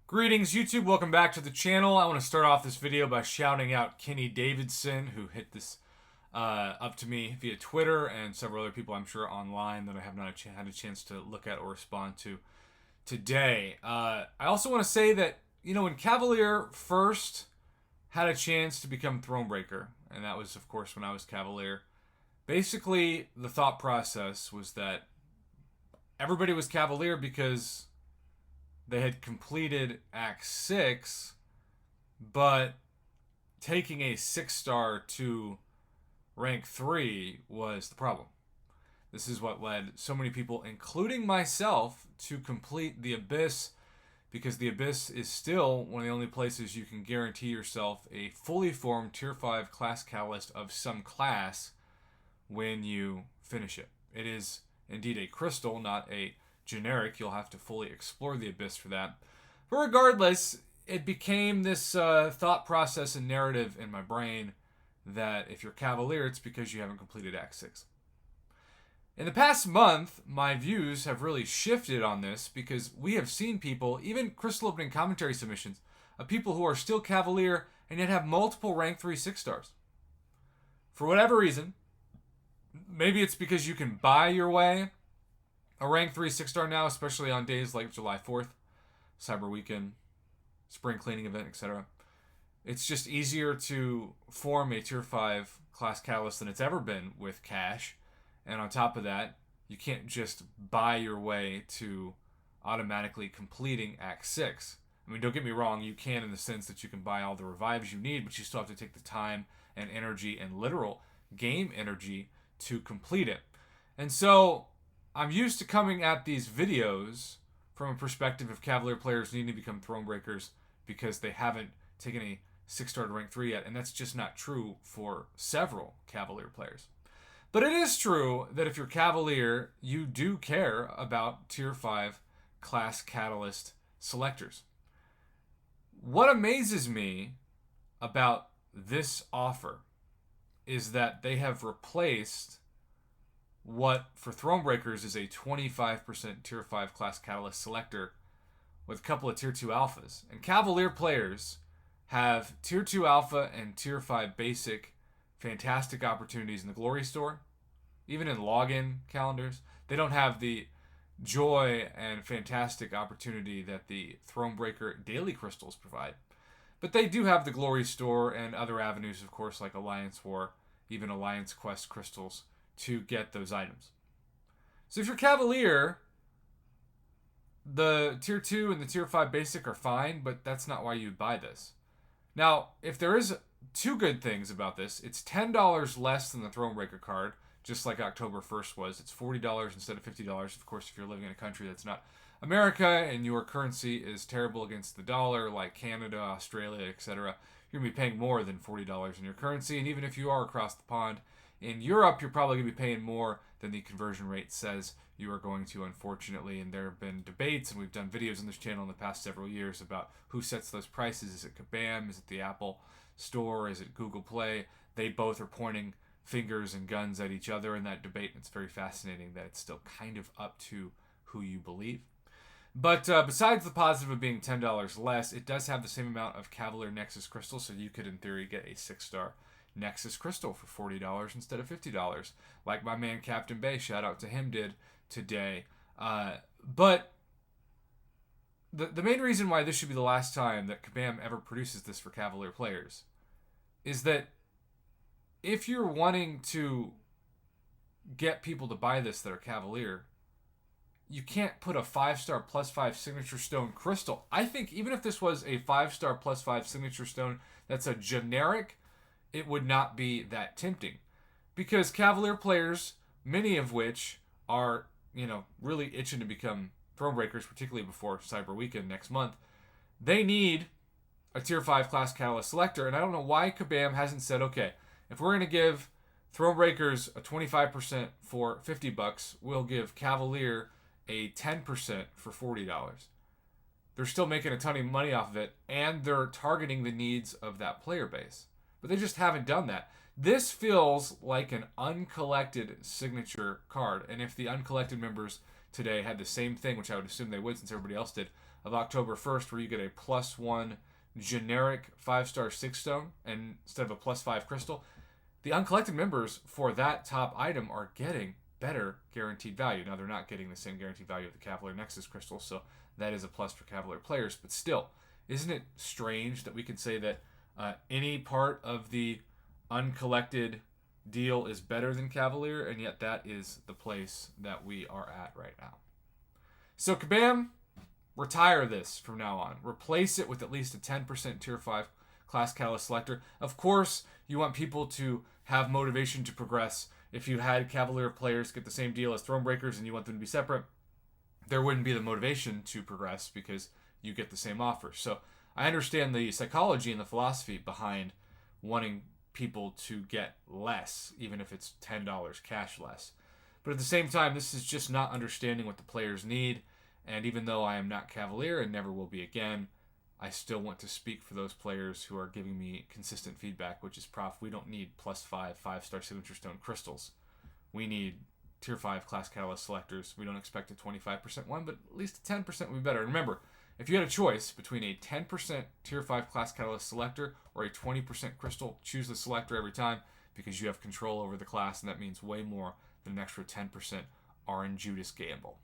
Greetings YouTube, welcome back to the channel. I want to start off this video by shouting out Kenny Davidson, who hit this up to me via Twitter, and several other people I'm sure online that I have not had a chance to look at or respond to today. I also want to say that, when Cavalier first had a chance to become Thronebreaker, and that was of course when I was Cavalier, basically the thought process was that everybody was Cavalier because they had completed Act 6, but taking a 6-star to rank 3 was the problem. This is what led so many people, including myself, to complete the Abyss, because the Abyss is still one of the only places you can guarantee yourself a fully formed Tier 5 class catalyst of some class when you finish it. It is indeed a crystal, not a generic. You'll have to fully explore the Abyss for that. But regardless, it became this thought process and narrative in my brain that if you're Cavalier, it's because you haven't completed Act 6. In the past month, my views have really shifted on this because we have seen people, even crystal opening commentary submissions, of people who are still Cavalier and yet have multiple rank 3 6-stars. For whatever reason, maybe it's because you can buy your way a rank 3 6-star now, especially on days like July 4th, Cyber Weekend, Spring Cleaning Event, etc. It's just easier to form a Tier 5 class catalyst than it's ever been with cash. And on top of that, you can't just buy your way to automatically completing Act 6. I mean, don't get me wrong, you can in the sense that you can buy all the revives you need, but you still have to take the time and energy and literal game energy to complete it. And so I'm used to coming at these videos from a perspective of Cavalier players needing to become Thronebreakers because they haven't taken a 6-star to rank 3 yet, and that's just not true for several Cavalier players. But it is true that if you're Cavalier, you do care about Tier 5 class catalyst selectors. What amazes me about this offer is that they have replaced what for Thronebreakers is a 25% Tier 5 class catalyst selector with a couple of Tier 2 alphas. And Cavalier players have Tier 2 alpha and Tier 5 basic fantastic opportunities in the Glory Store, even in login calendars. They don't have the joy and fantastic opportunity that the Thronebreaker daily crystals provide. But they do have the Glory Store and other avenues, of course, like Alliance War, even Alliance Quest crystals, to get those items. So if you're Cavalier, the Tier 2 and the Tier 5 basic are fine, but that's not why you'd buy this. Now, if there is two good things about this, it's $10 less than the Thronebreaker card, just like October 1st was. It's $40 instead of $50, of course, if you're living in a country that's not America and your currency is terrible against the dollar, like Canada, Australia, etc., you're going to be paying more than $40 in your currency. And even if you are across the pond in Europe, you're probably going to be paying more than the conversion rate says you are going to, unfortunately. And there have been debates, and we've done videos on this channel in the past several years about who sets those prices. Is it Kabam? Is it the Apple Store? Is it Google Play? They both are pointing fingers and guns at each other in that debate. And it's very fascinating that it's still kind of up to who you believe. But besides the positive of being $10 less, it does have the same amount of Cavalier Nexus crystals, so you could, in theory, get a 6-star Nexus crystal for $40 instead of $50, like my man Captain Bay, shout out to him, did today. But the main reason why this should be the last time that Kabam ever produces this for Cavalier players is that if you're wanting to get people to buy this that are Cavalier, you can't put a 5-star plus 5 signature stone crystal. I think even if this was a 5-star plus 5 signature stone that's a generic, it would not be that tempting. Because Cavalier players, many of which are, really itching to become Thronebreakers, particularly before Cyber Weekend next month, they need a Tier 5 class catalyst selector. And I don't know why Kabam hasn't said, okay, if we're going to give Thronebreakers a 25% for $50, we'll give Cavalier a 10% for $40. They're still making a ton of money off of it, and they're targeting the needs of that player base. But they just haven't done that. This feels like an uncollected signature card, and if the uncollected members today had the same thing, which I would assume they would since everybody else did, of October 1st, where you get a +1 generic 5-star 6-stone and instead of a +5 crystal. The uncollected members for that top item are getting better guaranteed value. Now, they're not getting the same guaranteed value of the Cavalier Nexus crystal, so that is a plus for Cavalier players. But still, isn't it strange that we could say that any part of the uncollected deal is better than Cavalier, and yet that is the place that we are at right now? So, Kabam, retire this from now on. Replace it with at least a 10% Tier 5 Class Catalyst selector. Of course, you want people to have motivation to progress. If you had Cavalier players get the same deal as Thronebreakers and you want them to be separate, there wouldn't be the motivation to progress because you get the same offer. So I understand the psychology and the philosophy behind wanting people to get less, even if it's $10 cash less. But at the same time, this is just not understanding what the players need. And even though I am not Cavalier and never will be again, I still want to speak for those players who are giving me consistent feedback, which is, Prof, we don't need +5 5-star signature stone crystals. We need Tier 5 Class Catalyst selectors. We don't expect a 25% one, but at least a 10% would be better. And remember, if you had a choice between a 10% Tier 5 Class Catalyst selector or a 20% crystal, choose the selector every time because you have control over the class, and that means way more than an extra 10% RNG Judas gamble.